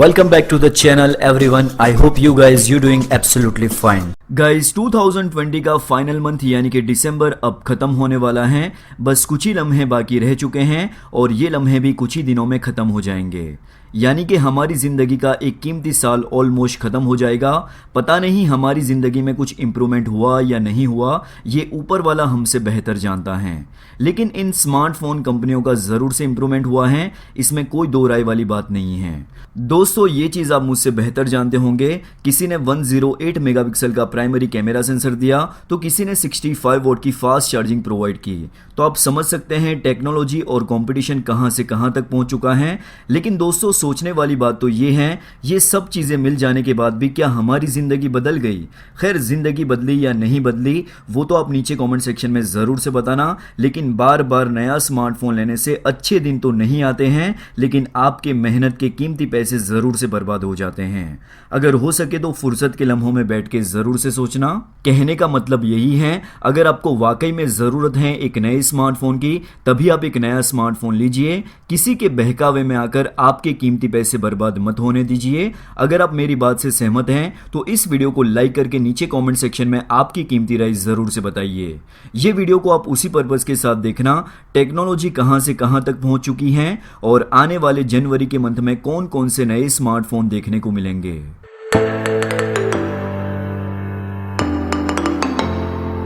Welcome back to the channel everyone. I hope you guys you doing absolutely fine. Guys 2020 का final month यानी कि दिसंबर अब खत्म होने वाला है। बस कुछ ही लम्हे बाकी रह चुके हैं और ये लम्हे भी कुछ ही दिनों में खत्म हो जाएंगे। यानी कि हमारी ज़िंदगी का एक कीमती साल ऑलमोस्ट ख़त्म हो जाएगा। पता नहीं हमारी ज़िंदगी में कुछ इम्प्रूवमेंट हुआ या नहीं हुआ, ये ऊपर वाला हमसे बेहतर जानता है। लेकिन इन स्मार्टफोन कंपनियों का ज़रूर से इम्प्रूवमेंट हुआ है, इसमें कोई दो राय वाली बात नहीं है। दोस्तों ये चीज़ आप मुझसे बेहतर जानते होंगे। किसी ने 108 मेगापिक्सल का प्राइमरी कैमरा सेंसर दिया तो किसी ने 65 वोट की फास्ट चार्जिंग प्रोवाइड की। तो आप समझ सकते हैं टेक्नोलॉजी और कंपटीशन कहां से कहां तक पहुंच चुका है। लेकिन दोस्तों सोचने वाली बात तो ये है, ये सब चीज़ें मिल जाने के बाद भी क्या हमारी ज़िंदगी बदल गई? खैर ज़िंदगी बदली या नहीं बदली वो तो आप नीचे कमेंट सेक्शन में ज़रूर से बताना। लेकिन बार बार नया स्मार्टफोन लेने से अच्छे दिन तो नहीं आते हैं, लेकिन आपके मेहनत के कीमती पैसे ज़रूर से बर्बाद हो जाते हैं। अगर हो सके तो फुर्सत के लम्हों में बैठ के ज़रूर से सोचना। कहने का मतलब यही है, अगर आपको वाकई में ज़रूरत है एक नए स्मार्टफोन की, तभी आप एक नया स्मार्टफोन लीजिए। किसी के बहकावे में आकर आपके कीमती पैसे बर्बाद मत होने दीजिए। अगर आप मेरी बात से सहमत हैं तो इस वीडियो को लाइक करके नीचे कमेंट सेक्शन में आपकी कीमती राय ज़रूर से बताइए। ये वीडियो को आप उसी पर्पज़ के साथ देखना, टेक्नोलॉजी कहां से कहां तक पहुंच चुकी है और आने वाले जनवरी के मंथ में कौन कौन से नए स्मार्टफोन देखने को मिलेंगे।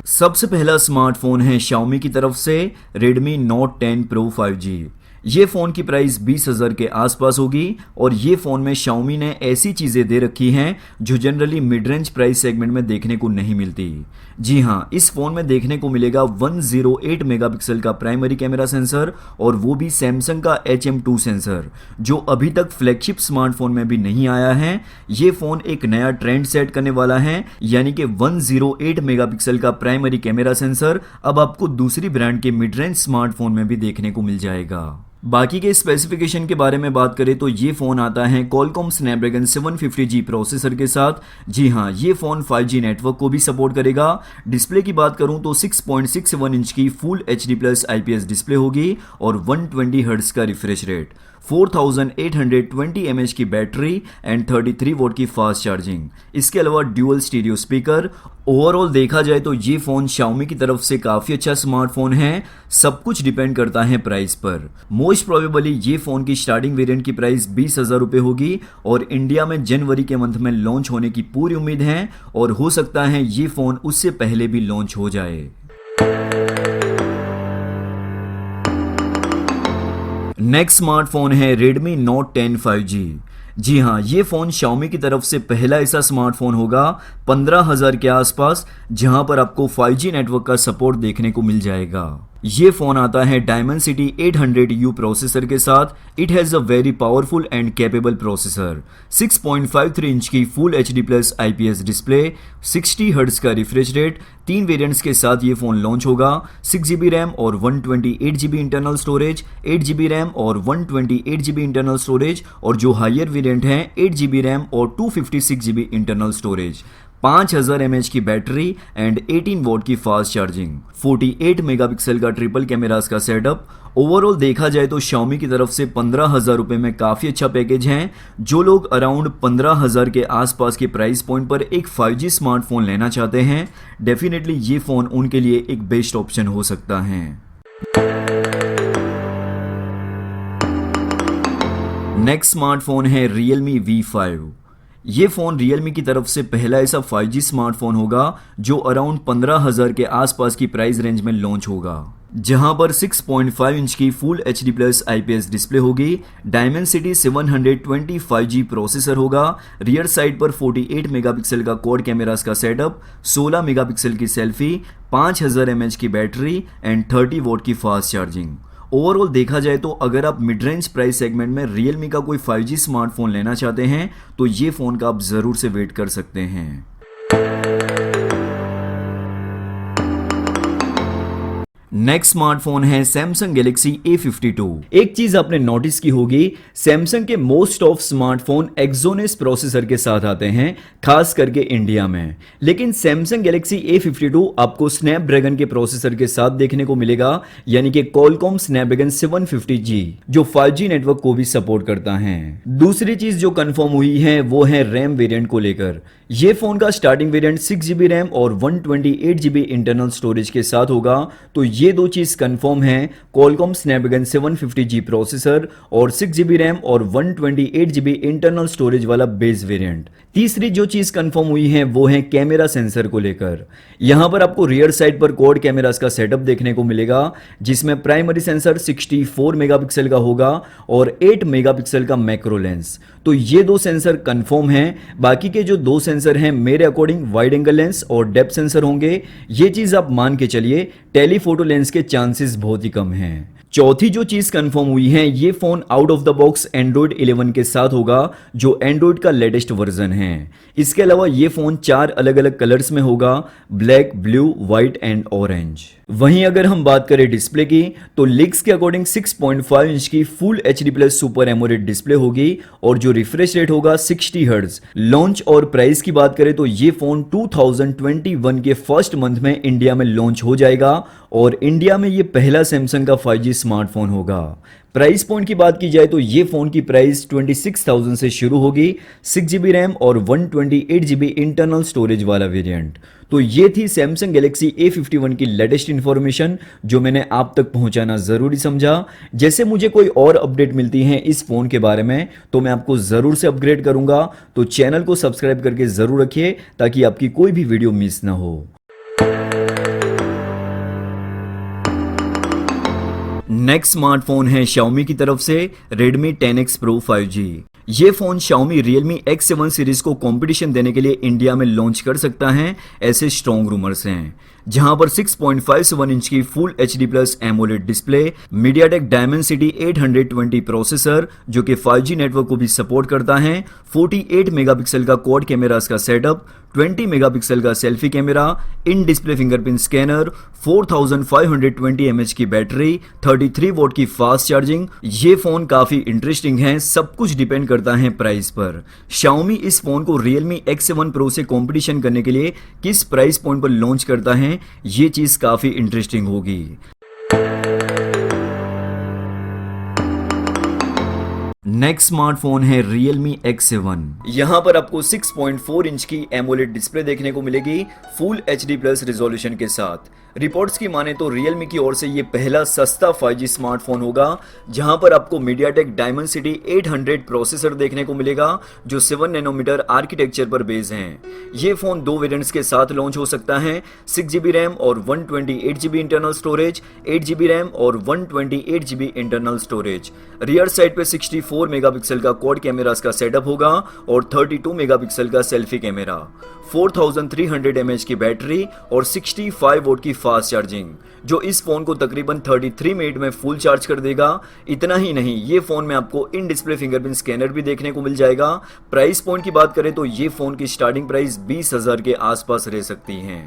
सबसे पहला स्मार्टफोन है Xiaomi की तरफ से Redmi Note 10 Pro 5G। ये फ़ोन की प्राइस 20,000 के आसपास होगी और ये फ़ोन में Xiaomi ने ऐसी चीज़ें दे रखी हैं जो generally mid range price segment में देखने को नहीं मिलती। जी हाँ, इस फ़ोन में देखने को मिलेगा 108 मेगापिक्सल का प्राइमरी कैमरा सेंसर और वो भी सैमसंग का HM2 सेंसर, जो अभी तक फ्लैगशिप स्मार्टफोन में भी नहीं आया है। ये फ़ोन एक नया ट्रेंड सेट करने वाला है, यानी कि 108 मेगापिक्सल का प्राइमरी कैमरा सेंसर अब आपको दूसरी ब्रांड के मिड रेंज स्मार्टफोन में भी देखने को मिल जाएगा। बाकी के स्पेसिफिकेशन के बारे में बात करें तो ये फ़ोन आता है Qualcomm Snapdragon 750G प्रोसेसर के साथ। जी हाँ, ये फ़ोन 5G नेटवर्क को भी सपोर्ट करेगा। डिस्प्ले की बात करूं तो 6.61 इंच की फुल HD+ IPS डिस्प्ले होगी और 120 हर्ट्ज का रिफ्रेश रेट, 4820 mAh की बैटरी एंड 33 वोट की फास्ट चार्जिंग। इसके अलावा ड्यूअल स्टीरियो स्पीकर। ओवरऑल देखा जाए तो ये फ़ोन Xiaomi की तरफ से काफ़ी अच्छा स्मार्टफोन है। सब कुछ डिपेंड करता है प्राइस पर। मोस्ट प्रोबेबली ये फ़ोन की स्टार्टिंग वेरिएंट की प्राइस 20,000 रुपये होगी और इंडिया में जनवरी के मंथ में लॉन्च होने की पूरी उम्मीद है और हो सकता है ये फ़ोन उससे पहले भी लॉन्च हो जाए। नेक्स्ट स्मार्टफोन है Redmi Note 10 5G। जी हाँ, ये फ़ोन Xiaomi की तरफ से पहला ऐसा स्मार्टफोन होगा 15,000 के आसपास जहां पर आपको 5G नेटवर्क का सपोर्ट देखने को मिल जाएगा। ये फ़ोन आता है Dimensity 800U प्रोसेसर के साथ। It has a very powerful and capable processor, 6.53 inch की full HD+ IPS display, 60 hertz का रिफ्रेश रेट। 3 वेरिएंट्स के साथ ये फ़ोन लॉन्च होगा, 6GB रैम और 128GB internal storage, 8GB RAM और 128GB इंटरनल स्टोरेज, और जो हायर वेरिएंट हैं 8GB रैम और 256GB इंटरनल स्टोरेज, 5000 mAh की बैटरी एंड 18 वोट की फास्ट चार्जिंग, 48 मेगापिक्सल का ट्रिपल कैमरास का सेटअप। ओवरऑल देखा जाए तो Xiaomi की तरफ से 15,000 रुपये में काफ़ी अच्छा पैकेज है। जो लोग अराउंड 15,000 के आसपास के प्राइस पॉइंट पर एक 5G स्मार्टफोन लेना चाहते हैं, डेफिनेटली ये फ़ोन उनके लिए एक बेस्ट ऑप्शन हो सकता है। नेक्स्ट स्मार्टफोन है Realme V5। ये फ़ोन Realme की तरफ से पहला ऐसा 5G स्मार्टफोन होगा जो अराउंड 15,000 के आसपास की प्राइस रेंज में लॉन्च होगा, जहां पर 6.5 इंच की फुल HD+ IPS डिस्प्ले होगी। Dimensity 720 5G प्रोसेसर होगा। रियर साइड पर 48 मेगापिक्सल का क्वाड कैमरास का सेटअप, 16 मेगापिक्सल की सेल्फी, 5000 mAh की बैटरी एंड 30 वोट की फास्ट चार्जिंग। ओवरऑल देखा जाए तो अगर आप मिड रेंज प्राइस सेगमेंट में Realme का कोई 5G स्मार्टफोन लेना चाहते हैं तो ये फ़ोन का आप ज़रूर से वेट कर सकते हैं। नेक्स्ट स्मार्टफोन है सैमसंग गैलेक्सी A52। एक चीज आपने नोटिस की होगी, सैमसंग के most of smartphone Exynos processor के साथ आते हैं, खास करके इंडिया में। लेकिन सैमसंग गैलेक्सी A52 आपको स्नैपड्रैगन के प्रोसेसर के साथ देखने को मिलेगा, यानी कि क्वालकॉम स्नैपड्रैगन 750G, जो 5G नेटवर्क को भी सपोर्ट करता है। दूसरी चीज जो कंफर्म हुई है वो है रैम वेरिएंट को लेकर। ये फोन का स्टार्टिंग वेरिएंट 6GB रैम और 128GB इंटरनल स्टोरेज के साथ होगा। तो ये दो चीज कंफर्म है, क्वालकॉम स्नैपड्रैगन 750G प्रोसेसर और 6GB रैम और 128GB इंटरनल स्टोरेज वाला बेस वेरिएंट। तीसरी जो चीज कंफर्म हुई है वो है कैमरा सेंसर को लेकर। यहां पर आपको रियर साइड पर क्वाड कैमरास का सेटअप देखने को मिलेगा, जिसमें प्राइमरी सेंसर 64 मेगापिक्सल का होगा और 8 मेगापिक्सल का मैक्रो लेंस। तो ये दो सेंसर कंफर्म हैं। बाकी के जो दो सेंसर हैं मेरे अकॉर्डिंग वाइड एंगल लेंस और डेप्थ सेंसर होंगे। ये चीज आप मान के चलिए, टेलीफोटो लेंस के चांसेस बहुत ही कम हैं। चौथी जो चीज कंफर्म हुई है, ये phone out of the box Android 11 के साथ होगा, जो एंड्रॉइड का लेटेस्ट वर्जन है। इसके अलावा ये फोन 4 अलग अलग कलर्स में होगा, black, blue, white and orange. वहीं अगर हम बात करें डिस्प्ले की, तो लीक्स के अकॉर्डिंग 6.5 इंच की full HD+ super AMOLED display होगी और जो रिफ्रेश रेट होगा 60 हर्ट्ज। लॉन्च और प्राइस की बात करें तो ये फोन 2021 के फर्स्ट मंथ में इंडिया में लॉन्च हो जाएगा और इंडिया में ये पहला सैमसंग का 5G स्मार्टफोन होगा। प्राइस पॉइंट की बात की जाए तो ये फोन की प्राइस 26,000 से शुरू होगी, 6GB रैम और 128GB इंटरनल स्टोरेज वाला वेरिएंट। तो ये थी सैमसंग गैलेक्सी A51 की लेटेस्ट इंफॉर्मेशन, जो मैंने आप तक पहुंचाना जरूरी समझा। जैसे मुझे कोई और अपडेट मिलती है इस फोन के बारे में तो मैं आपको जरूर से अपग्रेड करूंगा। तो चैनल को सब्सक्राइब करके जरूर रखिए ताकि आपकी कोई भी वीडियो मिस ना हो। नेक्स्ट स्मार्टफोन है Xiaomi की तरफ से Redmi 10X Pro 5G। ये phone Xiaomi Realme X7 series को कंपटीशन देने के लिए इंडिया में लॉन्च कर सकता है, ऐसे स्ट्रॉन्ग रूमर्स हैं। जहां पर 6.57 इंच की full HD+ AMOLED display, MediaTek Dimensity 820 processor जो कि 5G नेटवर्क को भी सपोर्ट करता है, 48 मेगापिक्सल का क्वाड कैमरास का सेटअप, 20 मेगापिक्सल का selfie camera, in display fingerprint scanner, 4520 mAh की बैटरी, 33 वॉट की फास्ट चार्जिंग। ये फोन काफी इंटरेस्टिंग है, सब कुछ डिपेंड करता है प्राइस पर। Xiaomi इस फोन को Realme X7 Pro से कंपटीशन करने के लिए किस प्राइस पॉइंट पर लॉन्च करता है, ये चीज काफी इंटरेस्टिंग होगी। नेक्स्ट स्मार्टफोन है Realme X7। यहां पर आपको 6.4 इंच की एमोलेड डिस्प्ले देखने को मिलेगी फुल HD+ रिजोल्यूशन के साथ। रिपोर्ट्स की माने तो Realme की ओर से ये पहला सस्ता 5G स्मार्टफोन होगा, जहां पर आपको MediaTek Dimensity 800 प्रोसेसर देखने को मिलेगा जो 7 नैनोमीटर आर्किटेक्चर पर बेस हैं। ये फोन दो वेरिएंट्स के साथ लॉन्च हो सकता है, 6GB रैम और 128GB internal storage, 8GB RAM और 128GB internal storage. Rear side पे 64 मेगापिक्सल का क्वाड कैमरास का सेटअप होगा और 32 मेगापिक्सल का सेल्फी कैमरा, 4300 mAh की बैटरी और 65 वोट की फास्ट चार्जिंग, जो इस फोन को तकरीबन 33 मिनट में फुल चार्ज कर देगा। इतना ही नहीं, ये फोन में आपको इन डिस्प्ले फिंगरप्रिंट स्कैनर भी देखने को मिल जाएगा। प्राइस पॉइंट की बात करें तो ये फोन की स्टार्टिंग प्राइस 20,000 के आसपास रह सकती है।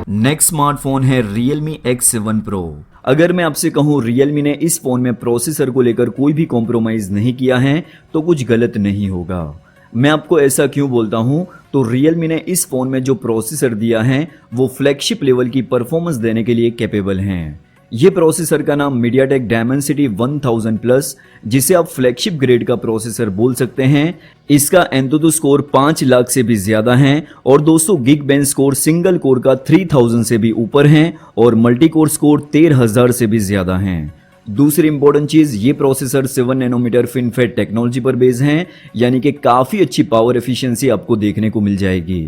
नेक्स्ट स्मार्टफोन है Realme X7 Pro। अगर मैं आपसे कहूं Realme ने इस फोन में प्रोसेसर को लेकर कोई भी कॉम्प्रोमाइज नहीं किया है तो कुछ गलत नहीं होगा। मैं आपको ऐसा क्यों बोलता हूं, तो Realme ने इस फोन में जो प्रोसेसर दिया है वो फ्लैगशिप लेवल की परफॉर्मेंस देने के लिए कैपेबल हैं। ये प्रोसेसर का नाम MediaTek Dimensity 1000+, जिसे आप फ्लैगशिप ग्रेड का प्रोसेसर बोल सकते हैं। इसका एंतुतु स्कोर 5 लाख से भी ज्यादा है और 200 gig bench score single core का 3000 से भी ऊपर है और मल्टी कोर स्कोर 13,000 से भी ज्यादा है। दूसरी इंपॉर्टेंट चीज, ये प्रोसेसर 7 नैनोमीटर FinFET टेक्नोलॉजी पर बेस है, यानी कि काफी अच्छी पावर एफिशिएंसी आपको देखने को मिल जाएगी।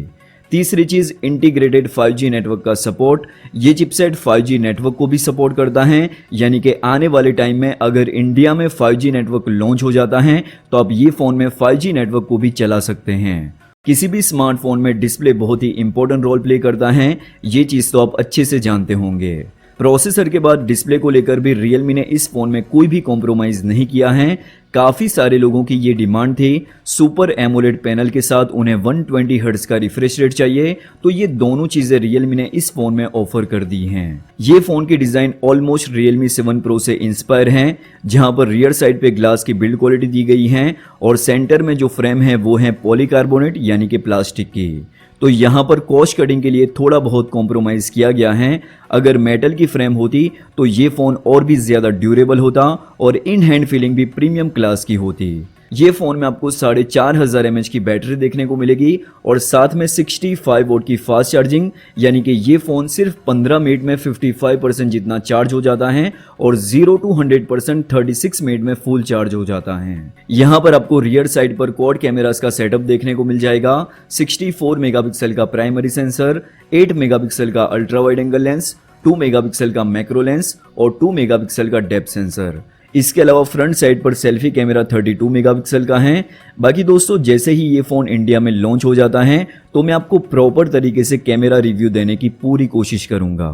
तीसरी चीज, इंटीग्रेटेड 5G नेटवर्क का सपोर्ट। ये चिपसेट 5G नेटवर्क को भी सपोर्ट करता है, यानी कि आने वाले टाइम में अगर इंडिया में 5G नेटवर्क लॉन्च हो जाता है तो आप ये फोन में 5G नेटवर्क को भी चला सकते हैं। किसी भी स्मार्टफोन में डिस्प्ले बहुत ही इंपॉर्टेंट रोल प्ले करता है, ये चीज तो आप अच्छे से जानते होंगे। प्रोसेसर के बाद डिस्प्ले को लेकर भी Realme ने इस फोन में कोई भी कॉम्प्रोमाइज नहीं किया है। काफ़ी सारे लोगों की ये डिमांड थी। सुपर एमोलेड पैनल के साथ उन्हें 120 हर्ट्ज का रिफ्रेश रेट चाहिए, तो ये दोनों चीज़ें रियलमी ने इस फ़ोन में ऑफर कर दी हैं। ये फ़ोन की डिज़ाइन ऑलमोस्ट रियलमी 7 प्रो से इंस्पायर हैं, जहां पर रियर साइड पे ग्लास की बिल्ड क्वालिटी दी गई है और सेंटर में जो फ्रेम है वो है पॉलीकार्बोनेट यानी कि प्लास्टिक की। तो यहाँ पर कॉस्ट कटिंग के लिए थोड़ा बहुत कॉम्प्रोमाइज़ किया गया है। अगर मेटल की फ्रेम होती तो ये फ़ोन और भी ज़्यादा ड्यूरेबल होता और इन हैंड फीलिंग भी प्रीमियम क्लास की होती। ये फ़ोन में आपको 4500 mAh की बैटरी देखने को मिलेगी और साथ में 65 वोल्ट की फास्ट चार्जिंग, यानी कि ये फ़ोन सिर्फ 15 मिनट में 55% जितना चार्ज हो जाता है और 0 to 100% 36 मिनट में फुल चार्ज हो जाता है। यहाँ पर आपको रियर साइड पर क्वाड कैमरास का सेटअप देखने को मिल जाएगा। 64 मेगापिक्सल का प्राइमरी सेंसर, 8 मेगापिक्सल का ultra wide angle lens, 2 megapixel का मैक्रो लेंस और 2 मेगापिक्सल का डेप्थ सेंसर। इसके अलावा फ्रंट साइड पर सेल्फी कैमरा 32 मेगापिक्सल का है। बाकी दोस्तों, जैसे ही ये फ़ोन इंडिया में लॉन्च हो जाता है तो मैं आपको प्रॉपर तरीके से कैमरा रिव्यू देने की पूरी कोशिश करूंगा।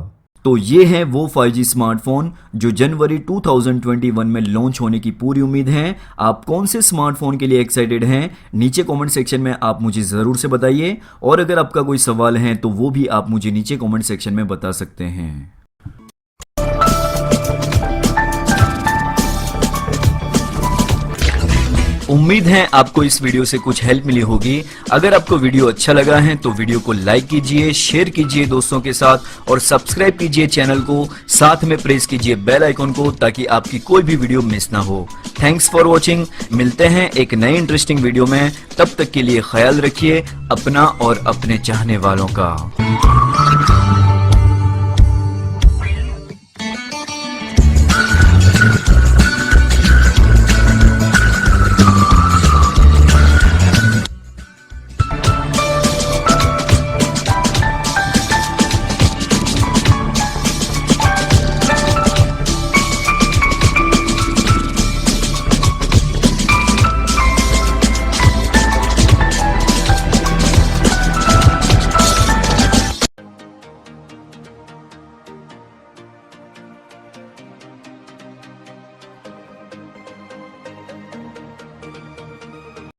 तो ये है वो 5G स्मार्टफोन जो जनवरी 2021 में लॉन्च होने की पूरी उम्मीद है। आप कौन से स्मार्टफोन के लिए एक्साइटेड हैं, नीचे कमेंट सेक्शन में आप मुझे ज़रूर से बताइए, और अगर आपका कोई सवाल है तो वो भी आप मुझे नीचे कमेंट सेक्शन में बता सकते हैं। उम्मीद है आपको इस वीडियो से कुछ हेल्प मिली होगी। अगर आपको वीडियो अच्छा लगा है तो वीडियो को लाइक कीजिए, शेयर कीजिए दोस्तों के साथ और सब्सक्राइब कीजिए चैनल को, साथ में प्रेस कीजिए बेल आइकन को ताकि आपकी कोई भी वीडियो मिस ना हो। Thanks for watching. मिलते हैं एक नई इंटरेस्टिंग वीडियो में, तब तक के लिए ख्याल रखिए अपना और अपने चाहने वालों का।